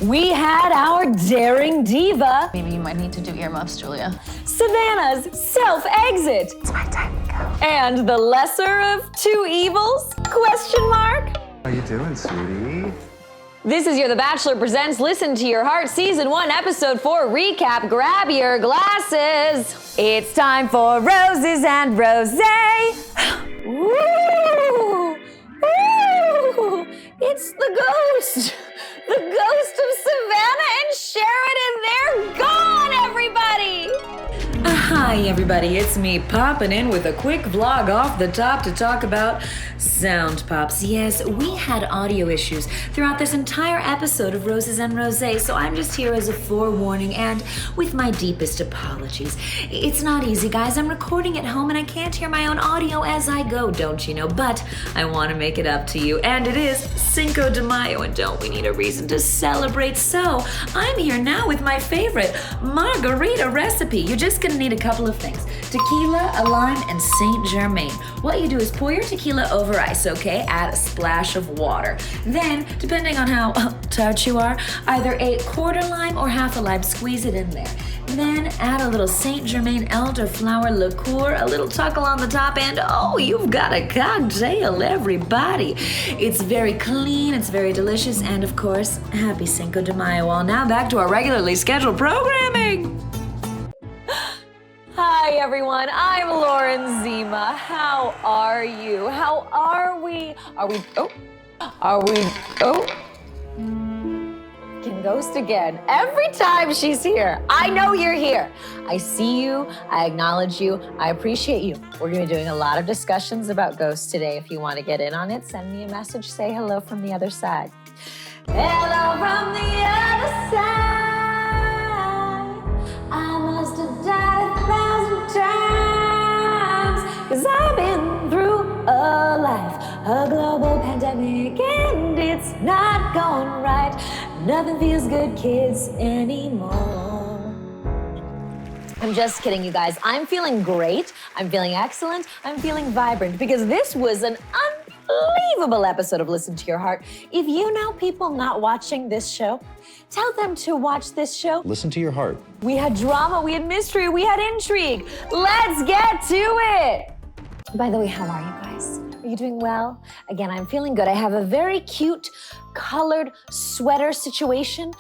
we had our Daring Diva, Maybe you might need to do earmuffs, Julia. Savannah's self-exit. It's my time to go. And the lesser of two evils? Question mark? How you doing, sweetie? This is your The Bachelor Presents Listen to Your Heart Season 1, Episode 4 recap. Grab your glasses. It's time for Roses and Rosé. Woo! Woo! It's the ghost. The ghost of Savannah and Sheridan. They're gone, everybody. Hi, everybody. It's me popping in with a quick vlog off the top to talk about sound pops. Yes, we had audio issues throughout this entire episode of Roses and Rosé, so I'm just here as a forewarning and with my deepest apologies. It's not easy, guys. I'm recording at home and I can't hear my own audio as I go, don't you know? But I want to make it up to you. And it is Cinco de Mayo, and don't we need a reason to celebrate? So I'm here now with my favorite margarita recipe. You're just gonna need a couple of things: tequila, a lime, and Saint Germain. What you do is pour your tequila over ice, okay? Add a splash of water. Then, depending on how tart you are, either a quarter lime or half a lime, squeeze it in there. Then add a little Saint Germain elderflower liqueur, a little tuckle on the top, and oh, you've got a cocktail, everybody. It's very clean, it's very delicious, and of course, happy Cinco de Mayo. Well, now back to our regularly scheduled programming. Hi everyone, I'm Lauren Zima. How are you? How are we? Can ghost again. Every time she's here. I know you're here. I see you, I acknowledge you, I appreciate you. We're gonna be doing a lot of discussions about ghosts today. If you wanna get in on it, send me a message, say hello from the other side. Hello from the other side. I must have died 1,000 times, 'cause I've been through a life, a global pandemic, and it's not going right. Nothing feels good, kids, anymore. I'm just kidding, you guys. I'm feeling great. I'm feeling excellent. I'm feeling vibrant, because this was an unbelievable episode of Listen to Your Heart. If you know people not watching this show, tell them to watch this show. Listen to your heart. We had drama, we had mystery, we had intrigue. Let's get to it. By the way, how are you guys? Are you doing well? Again, I'm feeling good. I have a very cute colored sweater situation.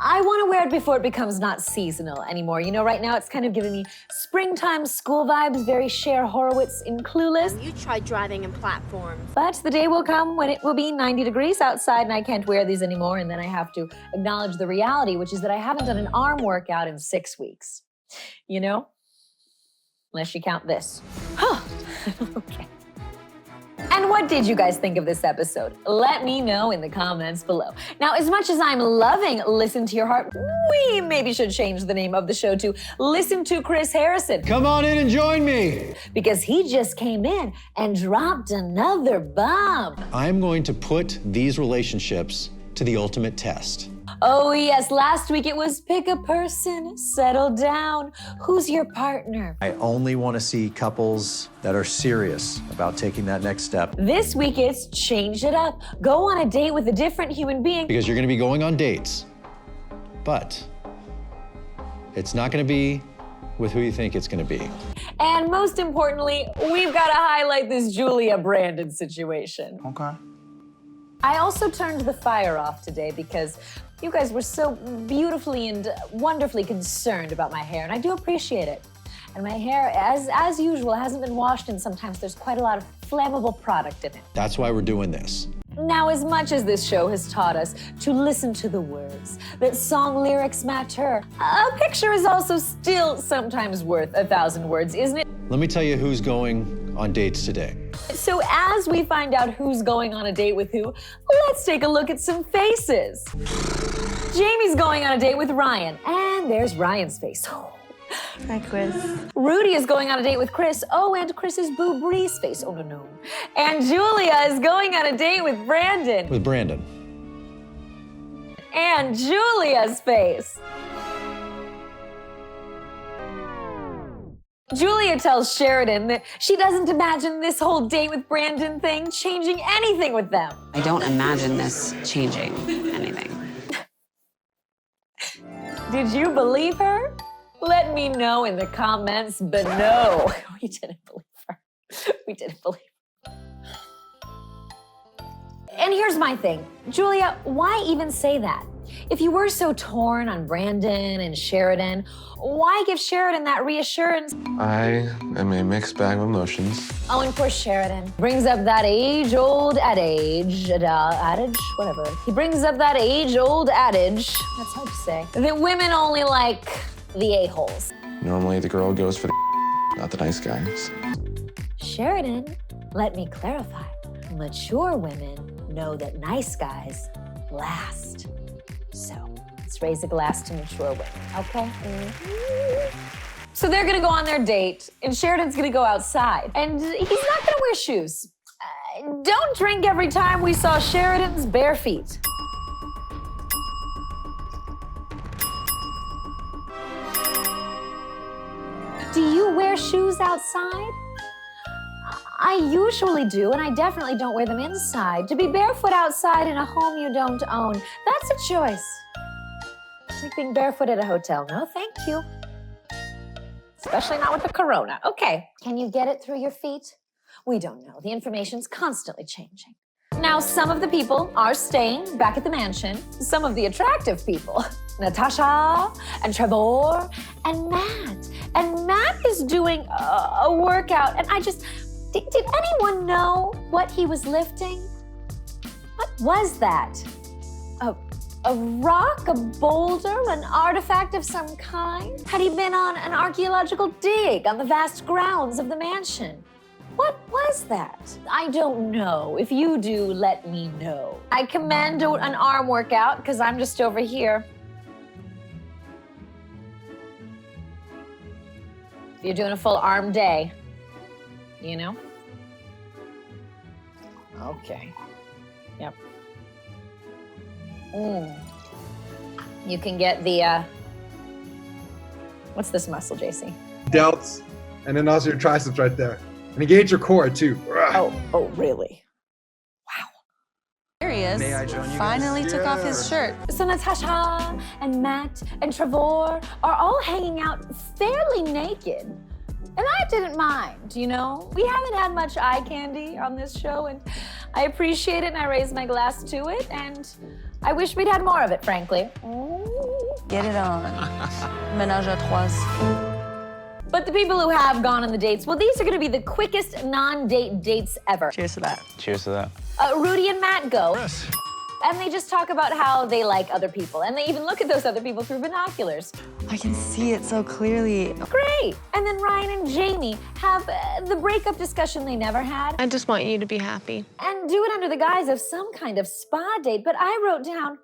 I want to wear it before it becomes not seasonal anymore. You know, right now it's kind of giving me springtime school vibes, very Cher Horowitz in Clueless. You tried driving in platforms. But the day will come when it will be 90 degrees outside and I can't wear these anymore, and then I have to acknowledge the reality, which is that I haven't done an arm workout in 6 weeks. You know? Unless you count this. Okay. And what did you guys think of this episode? Let me know in the comments below. Now, as much as I'm loving Listen to Your Heart, we maybe should change the name of the show to Listen to Chris Harrison. Come on in and join me. Because he just came in and dropped another bomb. I'm going to put these relationships to the ultimate test. Oh yes, last week it was pick a person, settle down. Who's your partner? I only want to see couples that are serious about taking that next step. This week it's change it up. Go on a date with a different human being. Because you're going to be going on dates, but it's not going to be with who you think it's going to be. And most importantly, we've got to highlight this Julia Brandon situation. Okay. I also turned the fire off today because you guys were so beautifully and wonderfully concerned about my hair, and I do appreciate it. And my hair, as usual, hasn't been washed, and sometimes there's quite a lot of flammable product in it. That's why we're doing this. Now, as much as this show has taught us to listen to the words, that song lyrics matter, a picture is also still sometimes worth 1,000 words, isn't it? Let me tell you who's going on dates today. So as we find out who's going on a date with who, let's take a look at some faces. Jamie's going on a date with Ryan, and there's Ryan's face. Hi, Chris. Rudy is going on a date with Chris. Oh, and Chris's boo Bree's face. Oh, no. And Julia is going on a date with Brandon. With Brandon. And Julia's face. Julia tells Sheridan that she doesn't imagine this whole date with Brandon thing changing anything with them. I don't imagine this changing anything. Did you believe her? Let me know in the comments below. We didn't believe her. We didn't believe her. And here's my thing. Julia, why even say that? If you were so torn on Brandon and Sheridan, why give Sheridan that reassurance? I am a mixed bag of emotions. Oh, and poor Sheridan brings up that age-old adage, whatever. He brings up that age-old adage, that's hard to say, that women only like the a-holes. Normally the girl goes for the not the nice guys. Sheridan, let me clarify. Mature women know that nice guys last. So let's raise a glass to mature women, okay? So they're gonna go on their date, and Sheridan's gonna go outside, and he's not gonna wear shoes. Don't drink every time we saw Sheridan's bare feet. Do you wear shoes outside? I usually do, and I definitely don't wear them inside. To be barefoot outside in a home you don't own, that's a choice. It's like being barefoot at a hotel. No, thank you. Especially not with the corona. Okay, can you get it through your feet? We don't know. The information's constantly changing. Now, some of the people are staying back at the mansion. Some of the attractive people. Natascha and Trevor and Matt. And Matt is doing a workout, and did anyone know what he was lifting? What was that? A rock, a boulder, an artifact of some kind? Had he been on an archaeological dig on the vast grounds of the mansion? What was that? I don't know. If you do, let me know. I commend an arm workout because I'm just over here. You're doing a full arm day, you know? Okay. Yep. You can get the, what's this muscle, JC? Delts, and then also your triceps right there. And engage your core too. Oh, really? Here he is. May I join you Finally guys? took off his shirt. So Natascha and Matt and Trevor are all hanging out fairly naked. And I didn't mind, you know? We haven't had much eye candy on this show, and I appreciate it, and I raise my glass to it, and I wish we'd had more of it, frankly. Get it on. Ménage à trois. But the people who have gone on the dates, well, these are gonna be the quickest non-date dates ever. Cheers to that. Cheers to that. Rudy and Matt go. And they just talk about how they like other people. And they even look at those other people through binoculars. I can see it so clearly. Great. And then Ryan and Jamie have the breakup discussion they never had. I just want you to be happy. And do it under the guise of some kind of spa date. But I wrote down,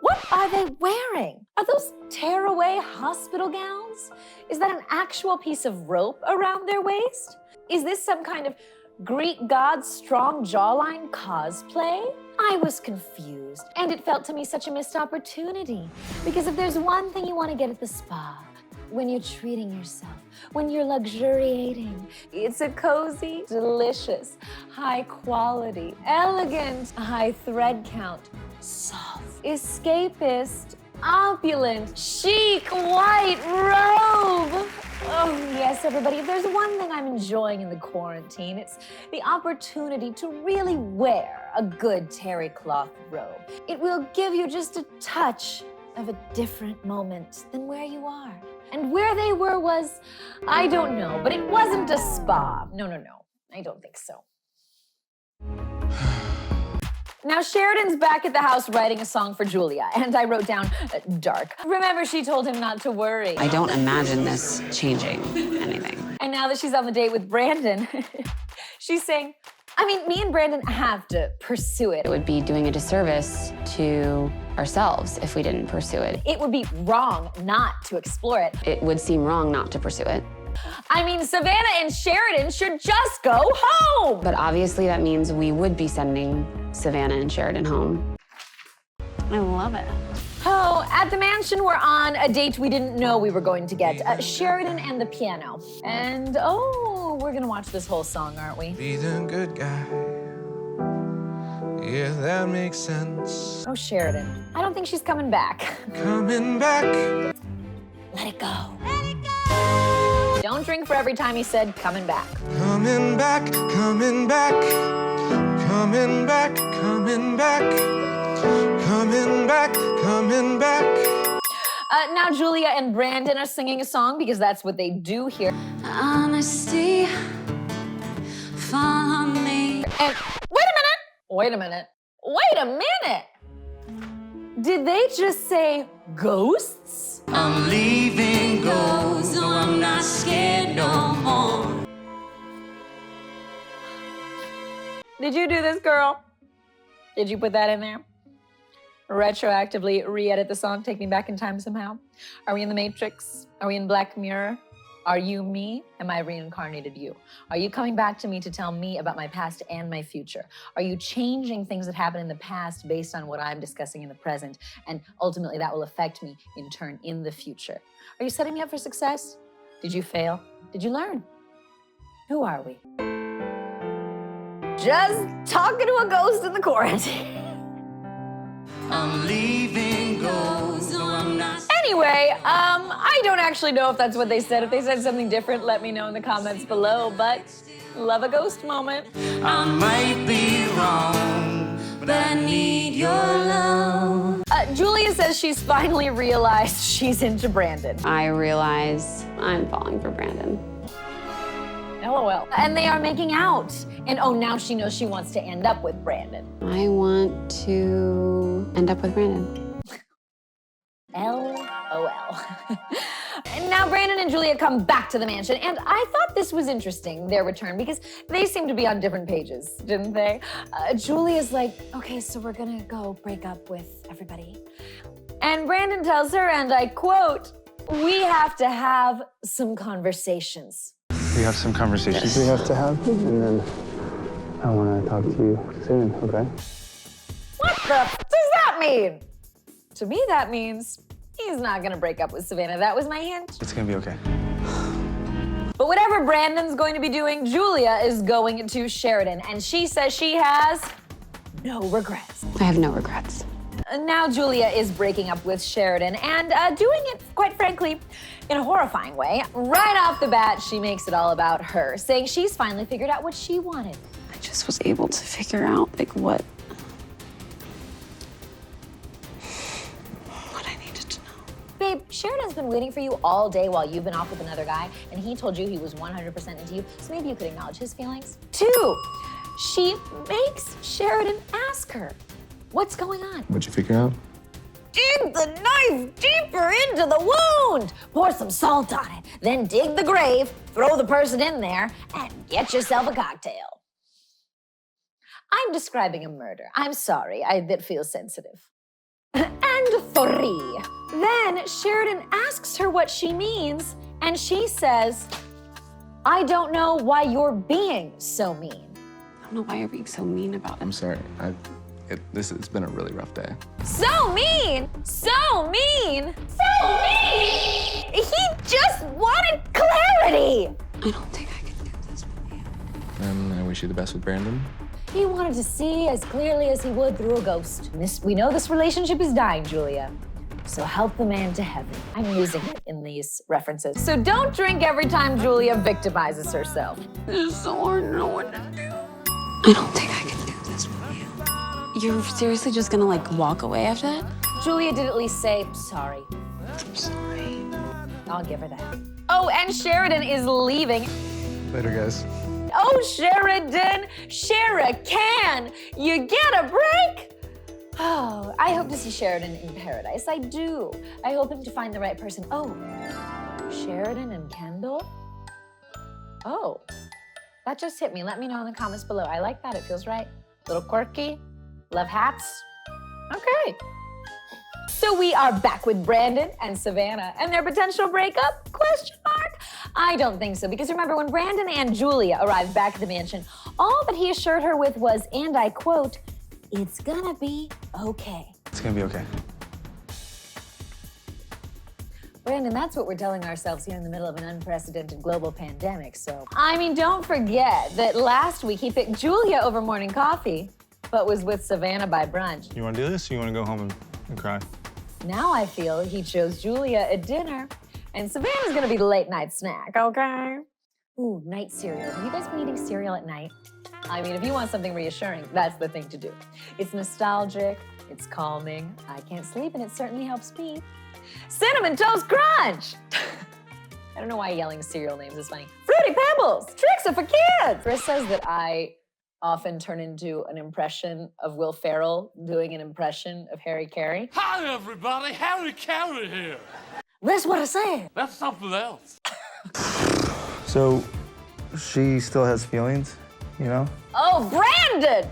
what are they wearing? Are those tearaway hospital gowns? Is that an actual piece of rope around their waist? Is this some kind of Greek god's strong jawline cosplay? I was confused, and it felt to me such a missed opportunity. Because if there's one thing you want to get at the spa, when you're treating yourself, when you're luxuriating, it's a cozy, delicious, high quality, elegant, high thread count, soft, escapist, opulent, chic, white robe. Oh, yes, everybody. If there's one thing I'm enjoying in the quarantine, it's the opportunity to really wear a good terry cloth robe. It will give you just a touch of a different moment than where you are. And where they were was, I don't know, but it wasn't a spa. No, I don't think so. Now, Sheridan's back at the house writing a song for Julia, and I wrote down dark. Remember, she told him not to worry. I don't imagine this changing anything. And now that she's on the date with Brandon, she's saying, I mean, me and Brandon have to pursue it. It would be doing a disservice to ourselves if we didn't pursue it. It would be wrong not to explore it. It would seem wrong not to pursue it. I mean, Savannah and Sheridan should just go home. But obviously that means we would be sending Savannah and Sheridan home. I love it. Oh, at the mansion, we're on a date we didn't know we were going to get. Sheridan and the piano. And, we're gonna watch this whole song, aren't we? Be the good guy. Yeah, that makes sense. Oh, Sheridan. I don't think she's coming back. Coming back. Let it go. Let it go. Don't drink for every time he said coming back. Coming back, coming back. Coming back, coming back. Coming back, coming back. Now Julia and Brandon are singing a song because that's what they do here. Honesty, follow me. And wait a minute. Did they just say ghosts? I'm leaving ghosts, no, I'm not scared no more. Did you do this, girl? Did you put that in there? Retroactively re-edit the song, take me back in time somehow? Are we in the Matrix? Are we in Black Mirror? Are you me? Am I reincarnated you? Are you coming back to me to tell me about my past and my future? Are you changing things that happened in the past based on what I'm discussing in the present? And ultimately that will affect me in turn in the future. Are you setting me up for success? Did you fail? Did you learn? Who are we? Just talking to a ghost in the quarantine. I'm leaving ghosts, no, I'm not. Anyway, I don't actually know if that's what they said. If they said something different, let me know in the comments below, but love a ghost moment. I might be wrong, but I need your love. Julia says she's finally realized she's into Brandon. I realize I'm falling for Brandon. LOL. And they are making out. And oh, now she knows she wants to end up with Brandon. I want to end up with Brandon. LOL. And now Brandon and Julia come back to the mansion, and I thought this was interesting, their return, because they seem to be on different pages, didn't they? Julia's like, okay, so we're gonna go break up with everybody. And Brandon tells her, and I quote, we have to have some conversations. We have some conversations we have to have, and then I want to talk to you soon, okay? What the f does that mean? To me, that means he's not gonna break up with Savannah. That was my hint. It's gonna be okay. But whatever Brandon's going to be doing, Julia is going to Sheridan, and she says she has no regrets. I have no regrets. Now Julia is breaking up with Sheridan and doing it, quite frankly, in a horrifying way. Right off the bat, she makes it all about her, saying she's finally figured out what she wanted. I just was able to figure out, like, what I needed to know. Babe, Sheridan's been waiting for you all day while you've been off with another guy, and he told you he was 100% into you, so maybe you could acknowledge his feelings. 2, she makes Sheridan ask her, what's going on? What'd you figure out? Dig the knife deeper into the wound. Pour some salt on it. Then dig the grave, throw the person in there, and get yourself a cocktail. I'm describing a murder. I'm sorry, I bit feel sensitive. And 3. Then Sheridan asks her what she means, and she says, I don't know why you're being so mean. I don't know why you're being so mean about it. I'm sorry. It's been a really rough day. So mean! So mean! So mean! He just wanted clarity! I don't think I can do this with you. And I wish you the best with Brandon. He wanted to see as clearly as he would through a ghost. We know this relationship is dying, Julia. So help the man to heaven. I'm using it in these references. So don't drink every time Julia victimizes herself. It's so hard to know what to do. I don't think I can do this with you. You're seriously just gonna, like, walk away after that? Julia did at least say, sorry. I'm sorry. I'll give her that. Oh, and Sheridan is leaving. Later, guys. Oh, Sheridan, Sheridan, you get a break? Oh, I hope to see Sheridan in paradise. I do. I hope him to find the right person. Oh, Sheridan and Kendall? Oh, that just hit me. Let me know in the comments below. I like that. It feels right. Little quirky. Love hats. Okay. So we are back with Brandon and Savannah and their potential breakup? Question mark? I don't think so, because remember when Brandon and Julia arrived back at the mansion, all that he assured her with was, and I quote, it's gonna be okay. It's gonna be okay. Brandon, that's what we're telling ourselves here in the middle of an unprecedented global pandemic, so. I mean, don't forget that last week he picked Julia over morning coffee. but was with Savannah by brunch. You want to do this, or you want to go home and cry? Now I feel he chose Julia at dinner, and Savannah's gonna be the late night snack, okay? Ooh, night cereal. Have you guys been eating cereal at night? I mean, if you want something reassuring, that's the thing to do. It's nostalgic, it's calming. I can't sleep, and it certainly helps me. Cinnamon Toast Crunch! I don't know why yelling cereal names is funny. Fruity Pebbles! Tricks are for kids! Chris says that I often turn into an impression of Will Ferrell doing an impression of Harry Carey. Hi, everybody. Harry Carey here. That's what I said. That's something else. So, she still has feelings, you know? Oh, Brandon!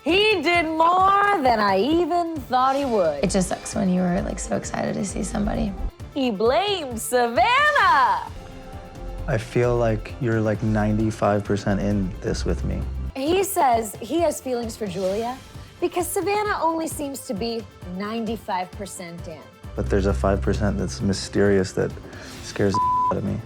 He did more than I even thought he would. It just sucks when you were like so excited to see somebody. He blamed Savannah! I feel like you're like 95% in this with me. He says he has feelings for Julia because Savannah only seems to be 95% in. But there's a 5% that's mysterious that scares the out of me.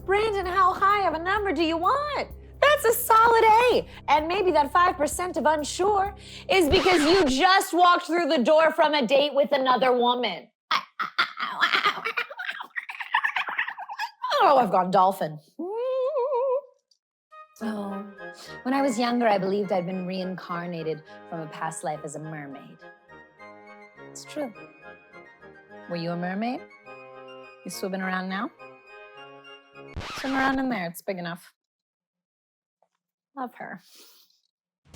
Brandon, how high of a number do you want? That's a solid A. And maybe that 5% of unsure is because you just walked through the door from a date with another woman. Oh, I've gone dolphin. Oh, when I was younger, I believed I'd been reincarnated from a past life as a mermaid. It's true. Were you a mermaid? You swimming around now? Swim around in there, it's big enough. Love her.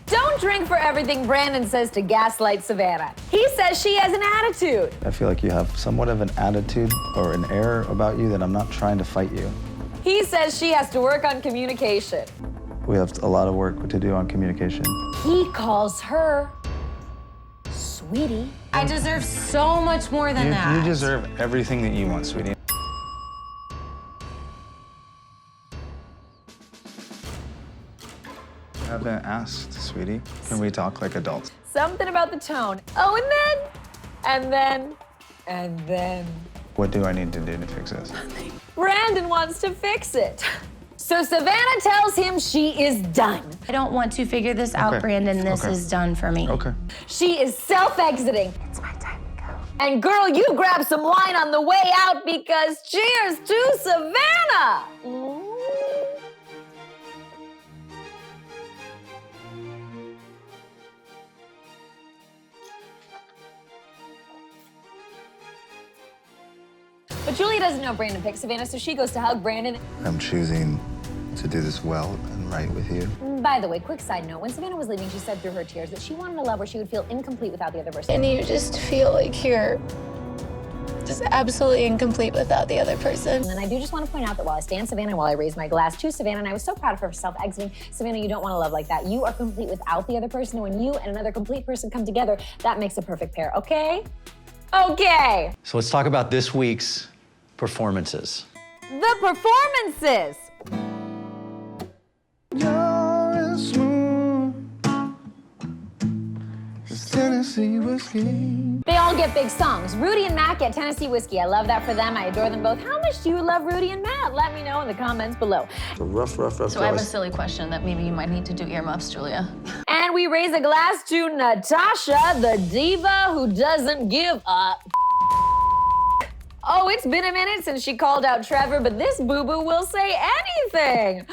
Don't drink for everything Brandon says to gaslight Savannah. He says she has an attitude. I feel like you have somewhat of an attitude or an air about you that I'm not trying to fight you. He says she has to work on communication. We have a lot of work to do on communication. He calls her sweetie. I deserve so much more than that. You deserve everything that you want, sweetie. I haven't asked, sweetie. Can we talk like adults? Something about the tone. Oh, and then. What do I need to do to fix this? Brandon wants to fix it. So Savannah tells him she is done. I don't want to figure this out, Brandon. This is done for me. Okay. She is self-exiting. It's my time to go. And girl, you grab some wine on the way out because cheers to Savannah! But Julia doesn't know Brandon picked Savannah, so she goes to hug Brandon. I'm choosing to do this well and right with you. By the way, quick side note, when Savannah was leaving, she said through her tears that she wanted a love where she would feel incomplete without the other person. And you just feel like you're just absolutely incomplete without the other person. And I do just want to point out that while I stand Savannah, while I raise my glass to Savannah, and I was so proud of her for self-exiting, Savannah, you don't want to love like that. You are complete without the other person, and when you and another complete person come together, that makes a perfect pair, okay? Okay. So let's talk about this week's performances. The performances. You're as smooth as Tennessee whiskey. They all get big songs. Rudy and Matt get Tennessee Whiskey. I love that for them. I adore them both. How much do you love Rudy and Matt? Let me know in the comments below. It's a rough So I have a silly question that maybe you might need to do earmuffs, Julia. And we raise a glass to Natascha, the diva who doesn't give up. Oh, it's been a minute since she called out Trevor, but this boo-boo will say anything.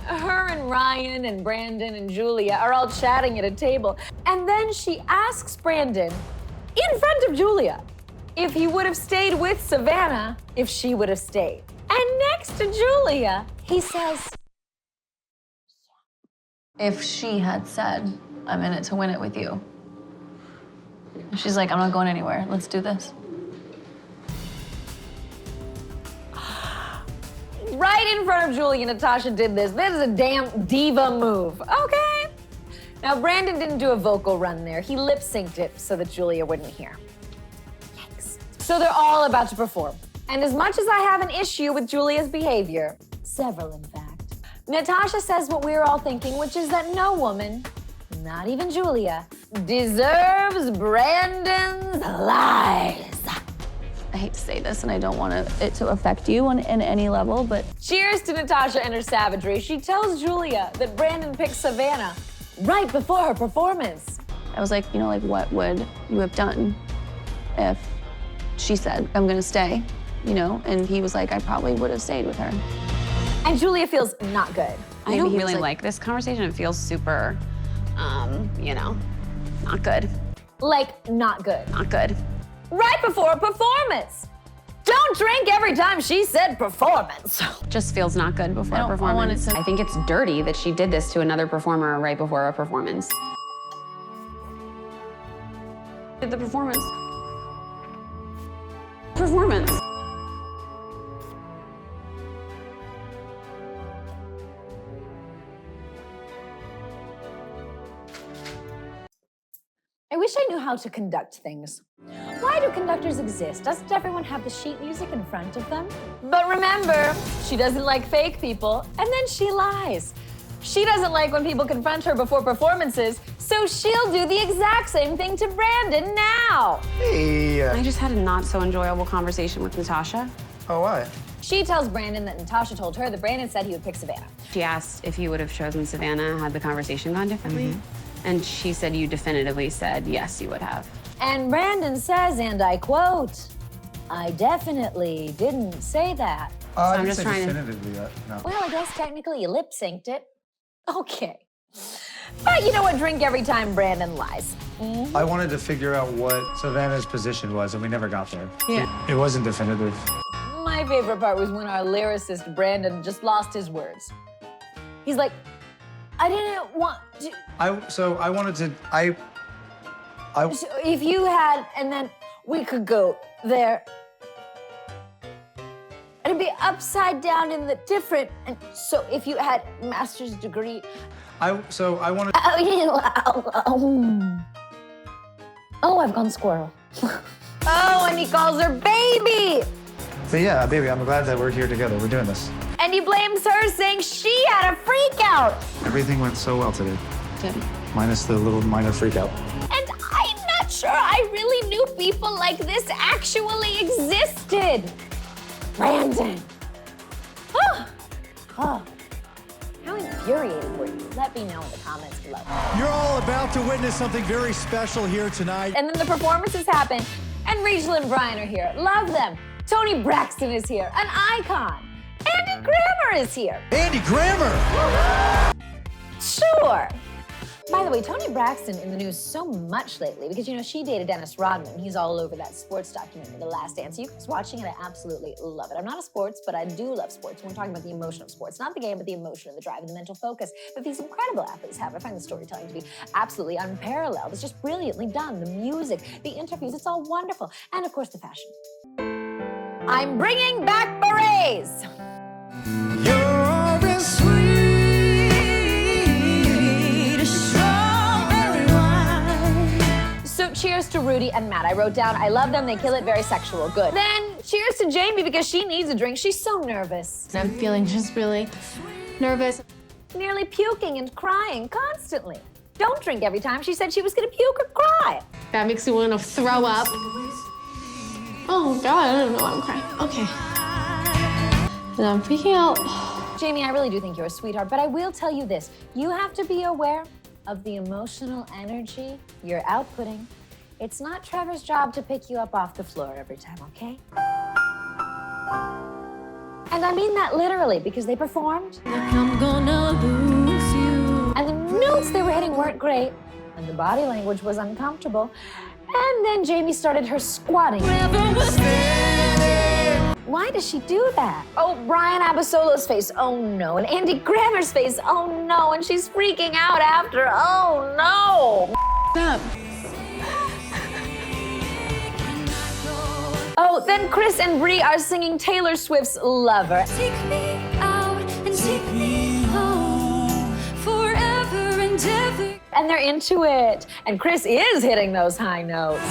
Her and Ryan and Brandon and Julia are all chatting at a table. And then she asks Brandon, in front of Julia, if he would have stayed with Savannah, if she would have stayed. And next to Julia, he says, If she had said, I'm in it to win it with you. She's like, I'm not going anywhere. Let's do this. right in front of Julia, Natascha did this. This is a damn diva move, okay? Now, Brandon didn't do a vocal run there. He lip-synced it so that Julia wouldn't hear. Yikes. So they're all about to perform. And as much as I have an issue with Julia's behavior, several in fact, Natascha says what we're all thinking, which is that no woman, not even Julia, deserves Brandon's lies. I hate to say this, and I don't want it to affect you in any level, but... Cheers to Natascha and her savagery. She tells Julia that Brandon picked Savannah right before her performance. I was like, you know, like, what would you have done if she said, I'm gonna stay, you know? And he was like, I probably would have stayed with her. And Julia feels not good. I don't really like this conversation. It feels super, you know, not good. Like, not good. Not good. Right before a performance. Don't drink every time she said performance. Just feels not good before a performance. I think it's dirty that she did this to another performer right before a performance. Did the performance. Performance. I wish I knew how to conduct things. Why do conductors exist? Doesn't everyone have the sheet music in front of them? But remember, she doesn't like fake people, and then she lies. She doesn't like when people confront her before performances, so she'll do the exact same thing to Brandon now. Hey. I just had a not so enjoyable conversation with Natascha. Oh, why? She tells Brandon that Natascha told her that Brandon said he would pick Savannah. She asked if you would have chosen Savannah had the conversation gone differently. And she said you definitively said yes, you would have. And Brandon says, and I quote, I definitely didn't say that. I I'm didn't just say trying to- definitively that, no. Well, I guess technically you lip synced it. Okay. But you know what? Drink every time Brandon lies. I wanted to figure out what Savannah's position was, and we never got there. Yeah. It wasn't definitive. My favorite part was when our lyricist Brandon just lost his words. He's like, I didn't want to. So If you had, and then we could go there. It'd be upside down in the different. And so if you had master's degree. I wanted. Oh, I've gone squirrel. Oh, and he calls her baby. But yeah, baby, I'm glad that we're here together. We're doing this. And he blames her, saying she had a freak out. Everything went so well today. Good. Minus the little minor freak out. And I'm not sure I really knew people like this actually existed. Brandon. Oh. How infuriated were you? Let me know in the comments below. You're all about to witness something very special here tonight. And then the performances happen, and Rachel and Brian are here. Love them. Toni Braxton is here, an icon. Andy Grammer is here. Andy Grammer! Sure. By the way, Toni Braxton in the news so much lately because, you know, she dated Dennis Rodman. He's all over that sports documentary, The Last Dance. You guys watching it, I absolutely love it. I'm not a sports, but I do love sports. We're talking about the emotion of sports. Not the game, but the emotion and the drive and the mental focus that these incredible athletes have. I find the storytelling to be absolutely unparalleled. It's just brilliantly done. The music, the interviews, it's all wonderful. And, of course, the fashion. I'm bringing back berets. You're as sweet as strawberry wine. So cheers to Rudy and Matt. I wrote down, I love them, they kill it, very sexual, good. Then cheers to Jamie because she needs a drink. She's so nervous. I'm feeling just really nervous. Nearly puking and crying constantly. Don't drink every time she said she was gonna puke or cry. That makes me want to throw up. Oh God, I don't know why I'm crying. Okay. And I'm freaking out. Jamie, I really do think you're a sweetheart, but I will tell you this. You have to be aware of the emotional energy you're outputting. It's not Trevor's job to pick you up off the floor every time, okay? And I mean that literally because they performed. Like I'm gonna lose you. And the notes they were hitting weren't great, and the body language was uncomfortable. And then Jamie started her squatting. Why does she do that? Oh, Brian Abasolo's face, oh no. And Andy Grammer's face, oh no. And she's freaking out after, oh no. Up. Oh, then Chris and Brie are singing Taylor Swift's Lover. Take me out and take me home forever and ever. And they're into it. And Chris is hitting those high notes.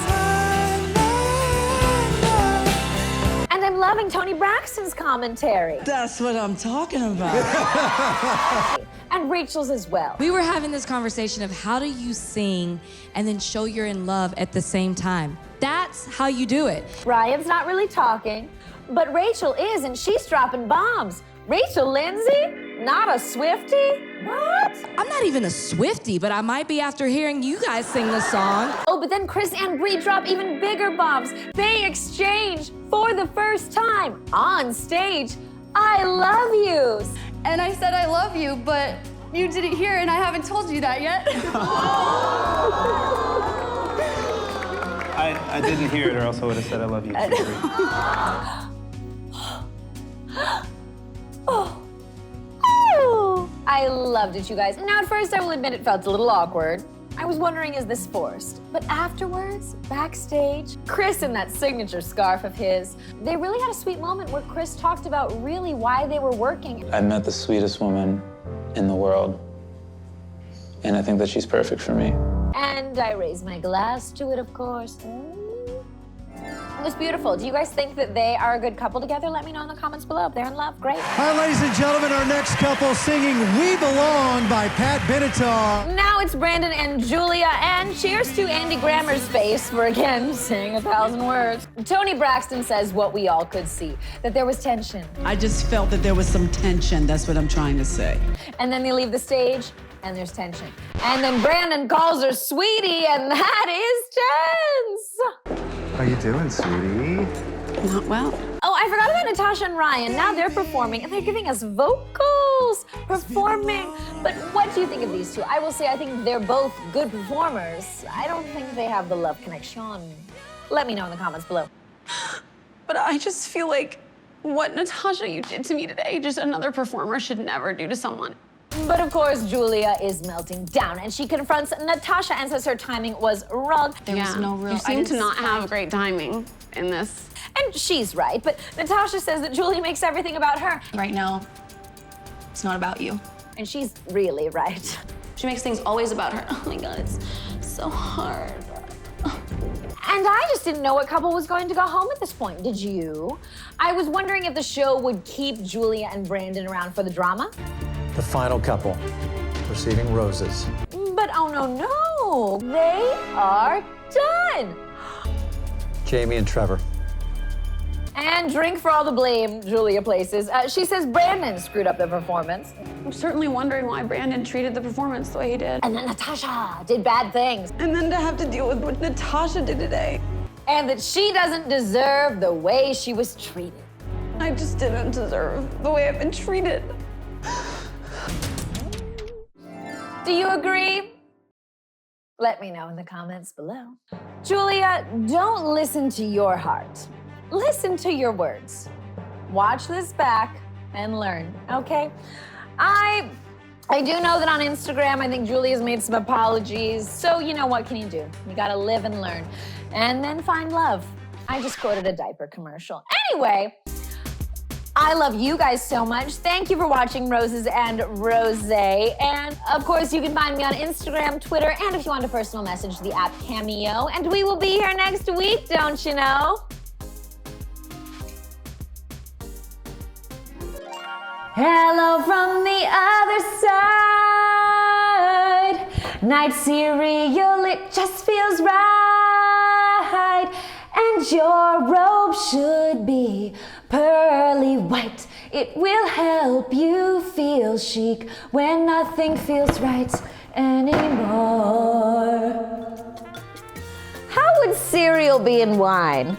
And I'm loving Toni Braxton's commentary. That's what I'm talking about. And Rachel's as well. We were having this conversation of how do you sing and then show you're in love at the same time? That's how you do it. Ryan's not really talking, but Rachel is, and she's dropping bombs. Rachel Lindsay? Not a Swiftie? What? I'm not even a Swiftie, but I might be after hearing you guys sing this song. Oh, but then Chris and Bree drop even bigger bombs. They exchange for the first time on stage. I love yous. And I said I love you, but you didn't hear and I haven't told you that yet. I didn't hear it, or else I would have said I love you too. Oh, I loved it, you guys. Now, at first, I will admit it felt a little awkward. I was wondering, is this forced? But afterwards, backstage, Chris in that signature scarf of his, they really had a sweet moment where Chris talked about really why they were working. I met the sweetest woman in the world, and I think that she's perfect for me. And I raised my glass to it, of course. It was beautiful. Do you guys think that they are a good couple together? Let me know in the comments below. If they're in love, great. All right, ladies and gentlemen, our next couple singing We Belong by Pat Benatar. Now it's Brandon and Julia, and cheers to Andy Grammer's face for, again, saying 1,000 words. Tony Braxton says what we all could see, that there was tension. I just felt that there was some tension. That's what I'm trying to say. And then they leave the stage, and there's tension. And then Brandon calls her sweetie, and that is tense. How you doing, sweetie? Not well. Oh, I forgot about Natascha and Ryan. Now they're performing, and they're giving us vocals, performing. But what do you think of these two? I will say I think they're both good performers. I don't think they have the love connection. Let me know in the comments below. But I just feel like what Natascha you did to me today, just another performer should never do to someone. But of course, Julia is melting down, and she confronts Natascha and says her timing was wrong. There was no real. You seem to not have great timing in this. And she's right, but Natascha says that Julia makes everything about her. Right now, it's not about you. And she's really right. She makes things always about her. Oh my God, it's so hard. And I just didn't know what couple was going to go home at this point. Did you? I was wondering if the show would keep Julia and Brandon around for the drama. The final couple, receiving roses. But oh no, they are done. Jamie and Trevor. And drink for all the blame Julia places. She says Brandon screwed up the performance. I'm certainly wondering why Brandon treated the performance the way he did. And then Natascha did bad things. And then to have to deal with what Natascha did today. And that she doesn't deserve the way she was treated. I just didn't deserve the way I've been treated. Do you agree? Let me know in the comments below. Julia, don't listen to your heart. Listen to your words. Watch this back and learn, okay? I do know that on Instagram, I think Julia's made some apologies. So, you know, what can you do? You gotta live and learn. And then find love. I just quoted a diaper commercial. Anyway, I love you guys so much. Thank you for watching Roses and Rosé. And of course, you can find me on Instagram, Twitter, and if you want a personal message, the app Cameo. And we will be here next week, don't you know? Hello from the other side. Night cereal, it just feels right. And your robe should be pearly white. It will help you feel chic when nothing feels right anymore. How would cereal be in wine?